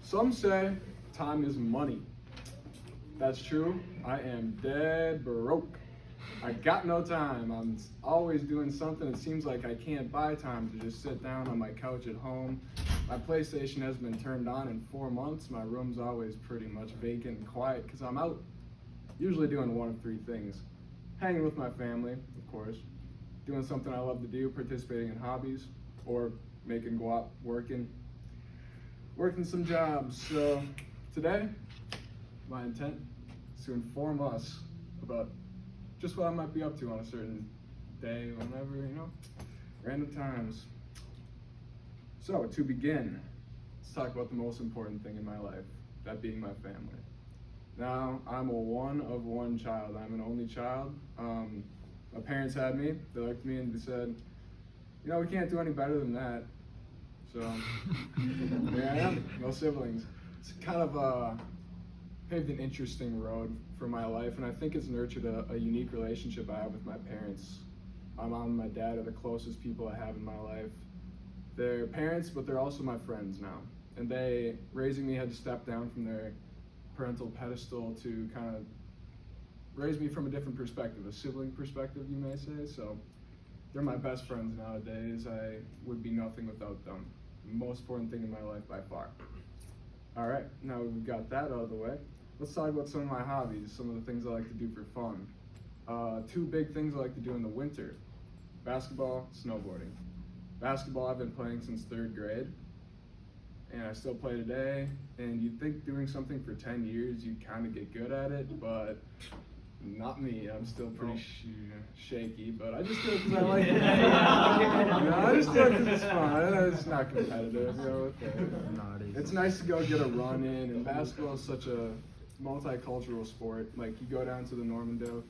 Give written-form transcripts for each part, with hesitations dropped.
Some say time is money. That's true. I am dead broke. I got no time. I'm always doing something. It seems like I can't buy time to just sit down on my couch at home. My PlayStation hasn't been turned on in 4 months. My room's always pretty much vacant and quiet because I'm out, usually doing one of three things. Hanging with my family, of course, doing something I love to do, participating in hobbies, or making guap, working some jobs. So today, my intent is to inform us about just what I might be up to on a certain day, whenever, random times. So to begin, let's talk about the most important thing in my life, that being my family. Now, I'm a one of one child. I'm an only child. My parents had me. They looked at me and they said, we can't do any better than that. So here I am, no siblings. It's kind of paved an interesting road for my life, and I think it's nurtured a unique relationship I have with my parents. My mom and my dad are the closest people I have in my life. They're parents, but they're also my friends now. And they, raising me, had to step down from their parental pedestal to kind of raise me from a different perspective, a sibling perspective, you may say. So they're my best friends nowadays. I would be nothing without them. The most important thing in my life by far. All right, now we've got that out of the way. Let's talk about some of my hobbies, some of the things I like to do for fun. Two big things I like to do in the winter: basketball, snowboarding. Basketball I've been playing since 3rd grade, and I still play today. And you'd think doing something for 10 years you'd kind of get good at it, but not me. I'm still pretty shaky, but I just do it because I like it. I just do it because it's fun. It's not competitive. It's nice to go get a run in, and basketball is such a multicultural sport. Like, you go down to the Normandale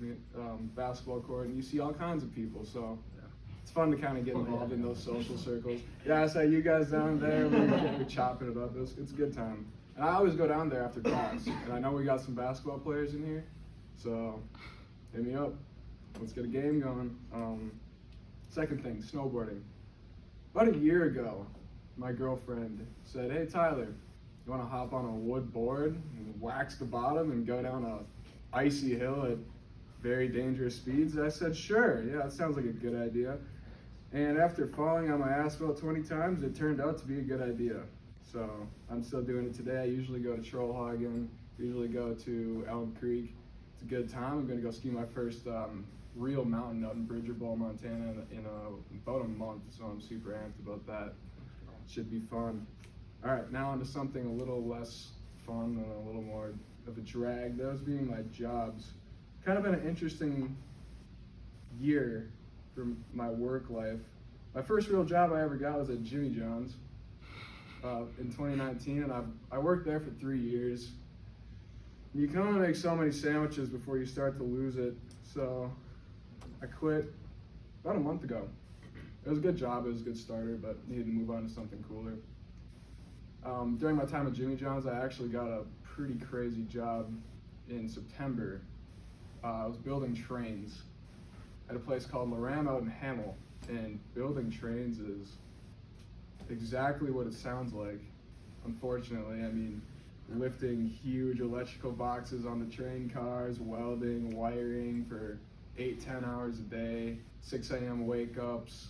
basketball court and you see all kinds of people, so it's fun to kind of get involved in those social circles. Yeah, I saw you guys down there. We're chopping it up. It's a good time. And I always go down there after class, and I know we got some basketball players in here, so hit me up. Let's get a game going. Second thing, snowboarding. About a year ago, my girlfriend said, "Hey Tyler, you want to hop on a wood board and wax the bottom and go down a icy hill at very dangerous speeds?" I said, "Sure, yeah, that sounds like a good idea." And after falling on my asphalt 20 times, it turned out to be a good idea. So I'm still doing it today. I usually go to Trollhagen, usually go to Elm Creek. It's a good time. I'm going to go ski my first real mountain out in Bridger Bowl, Montana in about a month, so I'm super amped about that. Should be fun. All right, now on to something a little less fun and a little more of a drag. Those being my jobs. Kind of been an interesting year for my work life. My first real job I ever got was at Jimmy John's in 2019, and I worked there for 3 years. You can only make so many sandwiches before you start to lose it, so I quit about a month ago. It was a good job, it was a good starter, but needed to move on to something cooler. During my time at Jimmy John's, I actually got a pretty crazy job in September. I was building trains at a place called Laram out in Hamel, and building trains is exactly what it sounds like, unfortunately. I mean, lifting huge electrical boxes on the train cars, welding, wiring for 8-10 hours a day, 6 a.m. wake-ups,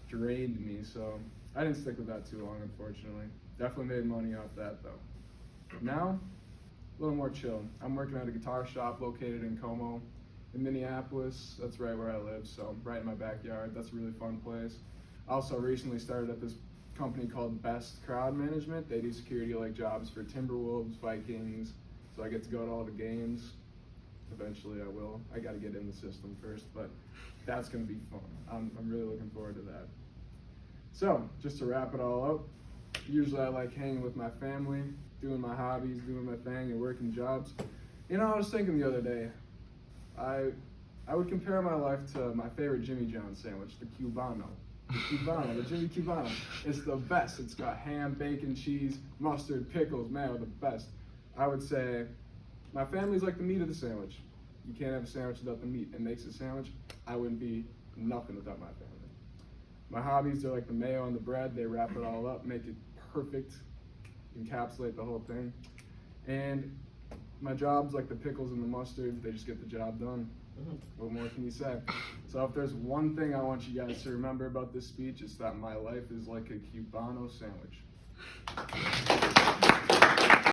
drained me, so I didn't stick with that too long, unfortunately. Definitely made money off that, though. Now, a little more chill. I'm working at a guitar shop located in Como, in Minneapolis. That's right where I live, so right in my backyard. That's a really fun place. I also recently started at this company called Best Crowd Management. They do security-like jobs for Timberwolves, Vikings, so I get to go to all the games. Eventually I will. I got to get in the system first, but that's going to be fun. I'm really looking forward to that. So, just to wrap it all up, usually I like hanging with my family, doing my hobbies, doing my thing, and working jobs. I was thinking the other day, I would compare my life to my favorite Jimmy John's sandwich, the Cubano. The Jimmy Cubano. It's the best. It's got ham, bacon, cheese, mustard, pickles, mayo, the best. I would say my family's like the meat of the sandwich. You can't have a sandwich without the meat. It makes a sandwich. I wouldn't be nothing without my family. My hobbies are like the mayo on the bread. They wrap it all up, make it perfect. encapsulate the whole thing. And my job's like the pickles and the mustard, they just get the job done. What more can you say? So if there's one thing I want you guys to remember about this speech, it's that my life is like a Cubano sandwich.